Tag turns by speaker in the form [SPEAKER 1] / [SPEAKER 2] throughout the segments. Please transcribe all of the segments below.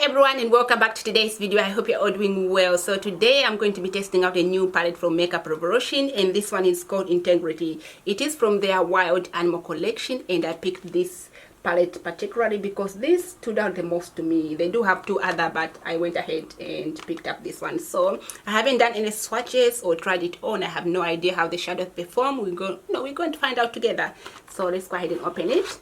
[SPEAKER 1] everyone, and welcome back to today's video. I hope you're all doing well. So today I'm going to be testing out a new palette from Makeup Revolution, and this one is called Integrity. It is from their Wild Animal collection, and I picked this palette particularly because this stood out the most to me. They do have two other, but I went ahead and picked up this one. So I haven't done any swatches or tried it on. I have no idea how the shadows perform. We're going to find out together. So let's go ahead and open it.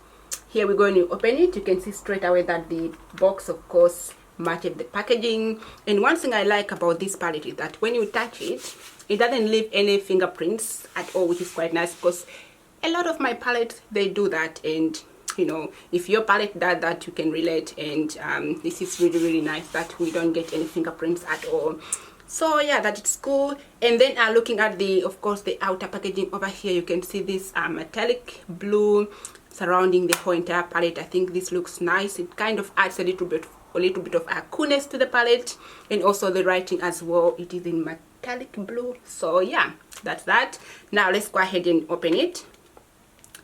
[SPEAKER 1] Here we're going to open it. You can see straight away that the box, of course, matches the packaging. And one thing I like about this palette is that when you touch it, it doesn't leave any fingerprints at all, which is quite nice, because a lot of my palettes, they do that. And you know, if your palette does that, you can relate. And this is really nice that we don't get any fingerprints at all. So yeah, that is cool. And then looking at the, of course, the outer packaging over here, you can see this metallic blue surrounding the whole entire palette. I think this looks nice. It kind of adds a little bit of coolness to the palette, and also the writing as well. It is in metallic blue. So yeah, that's that. Now let's go ahead and open it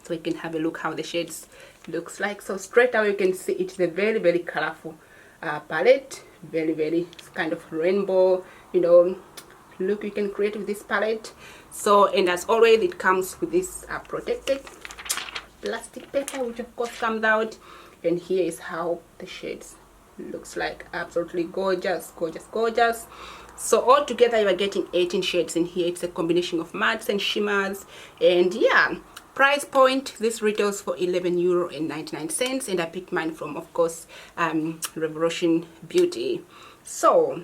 [SPEAKER 1] so you can have a look how the shades looks like. So straight away you can see it's a very colorful palette. Very kind of rainbow, you know, look you can create with this palette. So, and as always, it comes with this protected plastic paper, which of course comes out. And here is how the shades looks like. Absolutely gorgeous. So all together you are getting 18 shades in here. It's a combination of mattes and shimmers. And yeah, price point, this retails for €11.99, and I picked mine from, of course, Revolution Beauty. So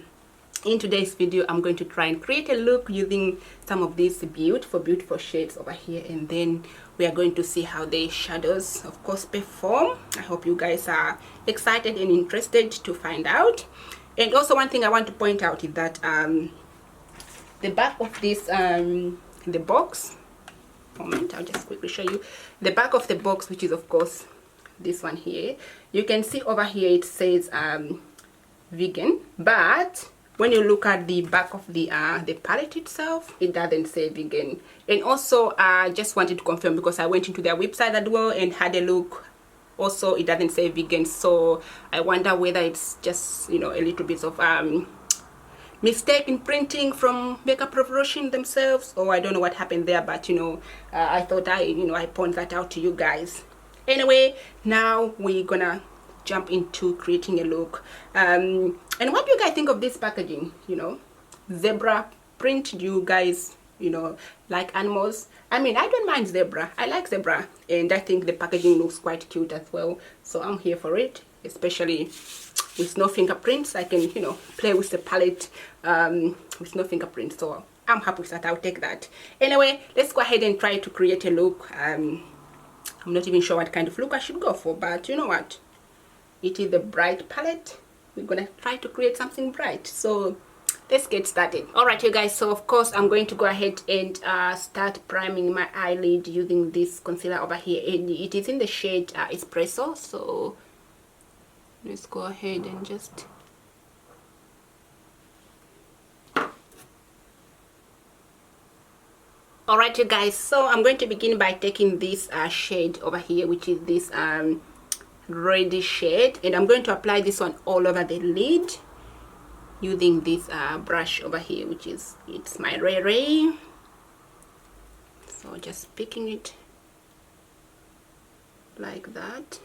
[SPEAKER 1] in today's video, I'm going to try and create a look using some of these beautiful shades over here, and then we are going to see how the shadows, of course, perform. I hope you guys are excited and interested to find out. And also, one thing I want to point out is that the back of this the box, moment, I'll just quickly show you the back of the box, which is of course this one here. You can see over here it says vegan, but when you look at the back of the palette itself, it doesn't say vegan. And also I just wanted to confirm, because I went into their website as well and had a look. Also, it doesn't say vegan, so I wonder whether it's just, you know, a little bit of mistake in printing from Makeup Revolution themselves, or I don't know what happened there. But you know, I thought I point that out to you guys. Anyway, now we're gonna jump into creating a look. And what do you guys think of this packaging? You know, zebra print. Do you guys, you know, like animals? I mean, I don't mind zebra. I like zebra, and I think the packaging looks quite cute as well. So I'm here for it, especially with no fingerprints. I can, you know, play with the palette with no fingerprints. So I'm happy with that. I'll take that. Anyway, let's go ahead and try to create a look. I'm not even sure what kind of look I should go for, but you know what? It is the bright palette. We're gonna try to create something bright. So let's get started. Alright, you guys, so of course I'm going to go ahead and start priming my eyelid using this concealer over here, and it is in the shade Espresso. So let's go ahead and just alright, you guys, so I'm going to begin by taking this shade over here, which is this reddish shade, and I'm going to apply this one all over the lid using this brush over here, which is ITSMYRAYERAYE. So just picking it like that.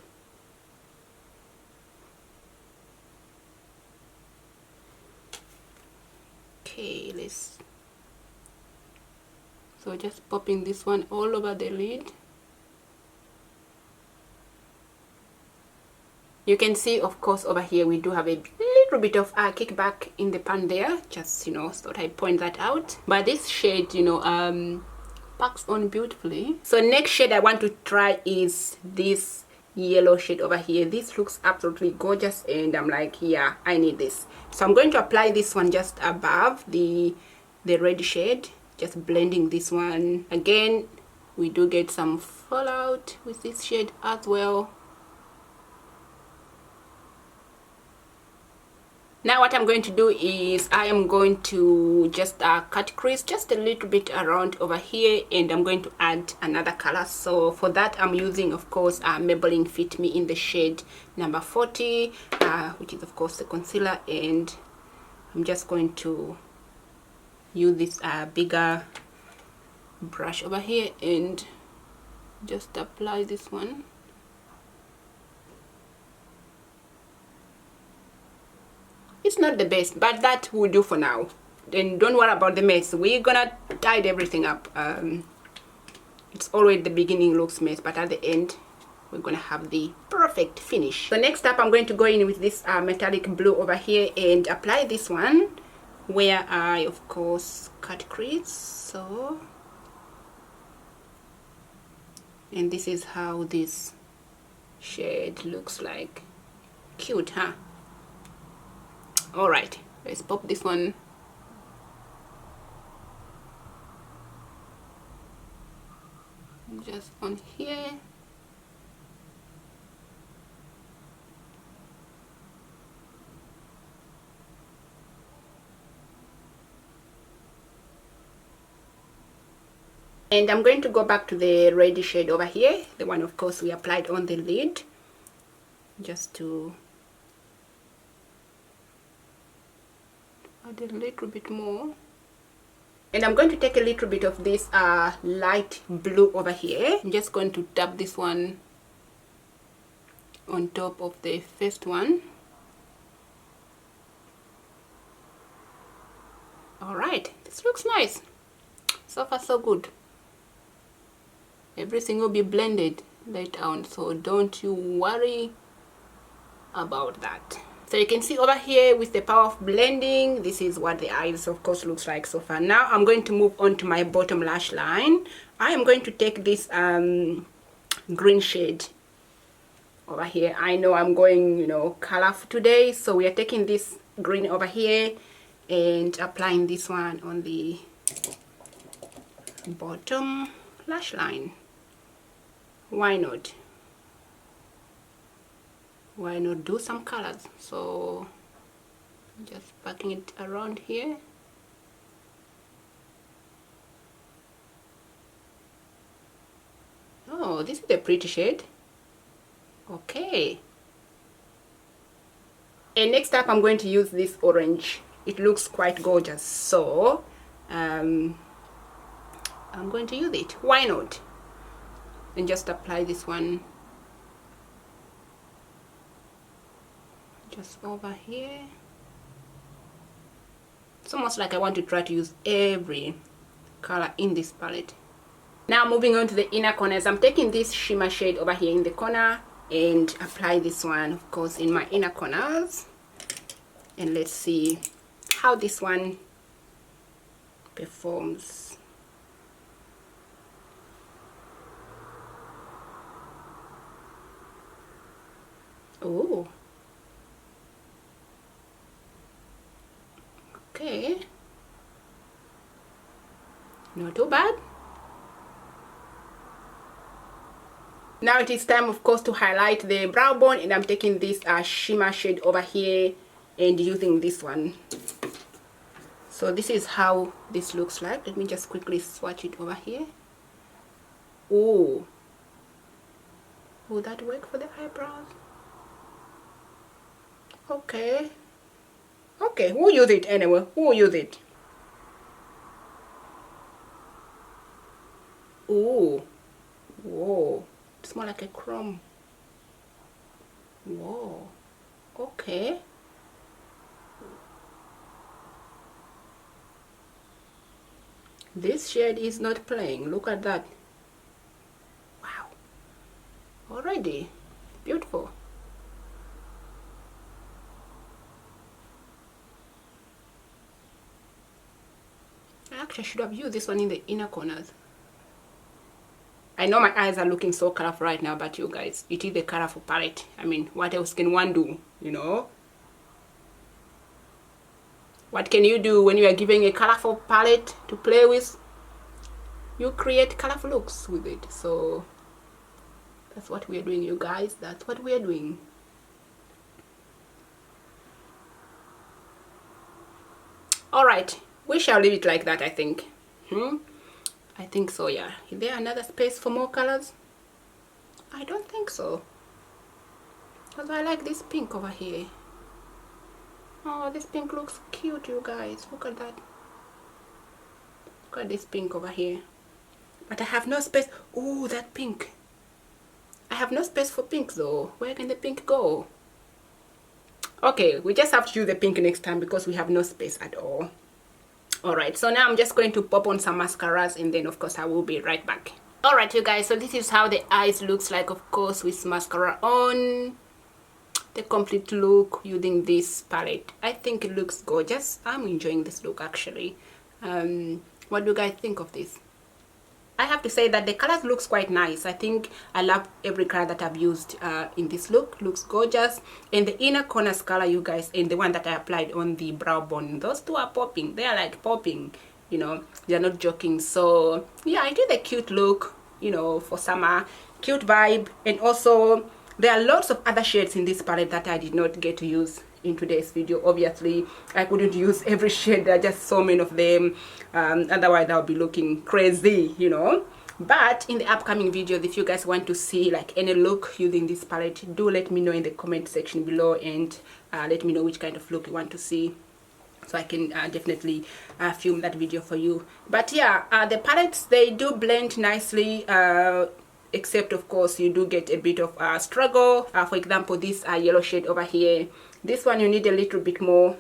[SPEAKER 1] Okay, so just popping this one all over the lid. You can see, of course, over here we do have a little bit of kickback in the pan there. Just, you know, thought I point that out. But this shade, you know, packs on beautifully. So next shade I want to try is this yellow shade over here. This looks absolutely gorgeous, and I'm like, yeah, I need this. So I'm going to apply this one just above the red shade, just blending this one. Again, we do get some fallout with this shade as well. Now what I'm going to do is I am going to just cut crease just a little bit around over here, and I'm going to add another color. So for that I'm using, of course, Maybelline Fit Me in the shade number 40, which is of course the concealer, and I'm just going to use this bigger brush over here and just apply this one. It's not the best, but that will do for now. Then don't worry about the mess. We're gonna tidy everything up. It's always the beginning looks mess, but at the end we're gonna have the perfect finish. So next up I'm going to go in with this metallic blue over here and apply this one where I of course cut crease. So, and this is how this shade looks like. Cute, huh? Alright, let's pop this one. Just on here. And I'm going to go back to the red shade over here, the one of course we applied on the lid, just to add a little bit more. And I'm going to take a little bit of this light blue over here. I'm just going to tap this one on top of the first one. Alright, this looks nice. So far so good. Everything will be blended later on, so don't you worry about that. So you can see over here with the power of blending, this is what the eyes of course looks like so far. Now I'm going to move on to my bottom lash line. I am going to take this green shade over here. I know I'm going, you know, colorful today, so we are taking this green over here and applying this one on the bottom lash line. Why not? Why not do some colors? So just packing it around here. Oh, this is a pretty shade. Okay. And next up I'm going to use this orange. It looks quite gorgeous, so I'm going to use it. Why not? And just apply this one just over here. It's almost like I want to try to use every color in this palette. Now moving on to the inner corners, I'm taking this shimmer shade over here in the corner and apply this one of course in my inner corners, and let's see how this one performs. Oh, okay, not too bad. Now it is time of course to highlight the brow bone, and I'm taking this shimmer shade over here and using this one. So this is how this looks like. Let me just quickly swatch it over here. Oh, will that work for the eyebrows? Okay, okay, we'll use it anyway. We'll use it. Oh, whoa, it's more like a chrome. Whoa, okay. This shade is not playing. Look at that. Wow, already beautiful. Actually, I should have used this one in the inner corners. I know my eyes are looking so colorful right now, but you guys, it is a colorful palette. I mean, what else can one do, you know? What can you do when you are given a colorful palette to play with? You create colorful looks with it. So that's what we are doing, you guys. That's what we are doing. Alright, we shall leave it like that, I think. I think so, yeah. Is there another space for more colors? I don't think so. Because I like this pink over here. Oh, this pink looks cute, you guys. Look at that. Look at this pink over here. But I have no space. Oh, that pink. I have no space for pink though. Where can the pink go? Okay, we just have to use the pink next time because we have no space at all. Alright, so now I'm just going to pop on some mascaras and then of course I will be right back. Alright you guys, so this is how the eyes looks like, of course, with mascara on. The complete look using this palette. I think it looks gorgeous. I'm enjoying this look actually. What do you guys think of this? I have to say that the colors looks quite nice. I think I love every color that I've used in this look. Looks gorgeous. And the inner corners color, you guys, and the one that I applied on the brow bone, those two are popping. They are like popping, you know, they're not joking. So yeah, I did a cute look, you know, for summer, cute vibe. And also there are lots of other shades in this palette that I did not get to use in today's video. Obviously I couldn't use every shade. There are just so many of them, otherwise I'll be looking crazy, you know. But in the upcoming videos, if you guys want to see like any look using this palette, do let me know in the comment section below, and let me know which kind of look you want to see, so I can definitely film that video for you. But yeah, the palettes, they do blend nicely, except of course you do get a bit of struggle. For example, this yellow shade over here, this one you need a little bit more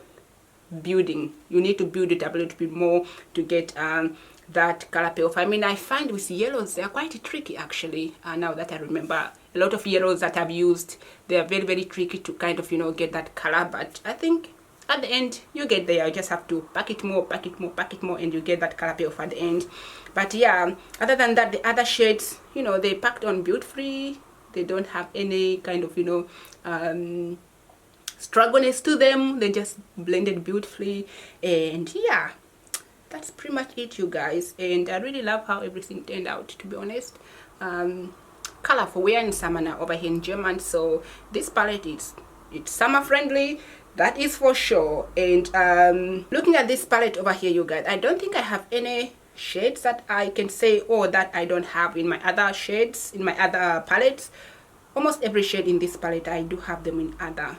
[SPEAKER 1] building. You need to build it a little bit more to get that color payoff. I mean, I find with yellows they are quite tricky actually. Now that I remember, a lot of yellows that I've used, they are very, very tricky to kind of, you know, get that color. But I think at the end you get there. You just have to pack it more, pack it more, pack it more, and you get that color payoff at the end. But yeah, other than that, the other shades, you know, they packed on beautifully. They don't have any kind of, you know, struggleness to them. They just blended beautifully. And yeah, that's pretty much it, you guys. And I really love how everything turned out, to be honest. Colorful. We are in summer now over here in Germany, so this palette it's summer friendly, that is for sure. And looking at this palette over here, you guys, I don't think I have any shades that I can say, oh, that I don't have in my other shades, in my other palettes. Almost every shade in this palette, I do have them in other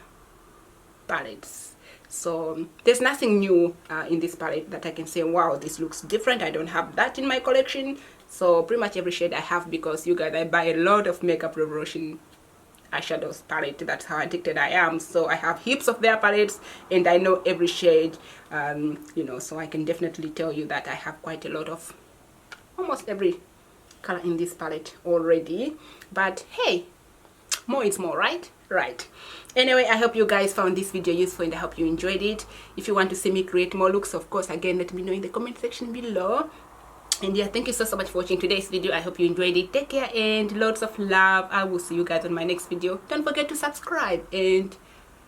[SPEAKER 1] palettes. So there's nothing new in this palette that I can say, wow, this looks different. I don't have that in my collection. So pretty much every shade I have, because you guys, I buy a lot of Makeup Revolution eyeshadows palette. That's how addicted I am. So I have heaps of their palettes and I know every shade, you know, so I can definitely tell you that I have quite a lot of almost every color in this palette already. But hey, more is more, right? Right. Anyway, I hope you guys found this video useful and I hope you enjoyed it. If you want to see me create more looks, of course, again, let me know in the comment section below. And yeah, thank you so much for watching today's video. I hope you enjoyed it. Take care and lots of love. I will see you guys on my next video. Don't forget to subscribe and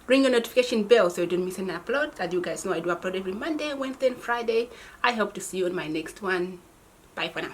[SPEAKER 1] ring the notification bell so you don't miss an upload. As you guys know, I do upload every Monday, Wednesday and Friday. I hope to see you on my next one. Bye for now.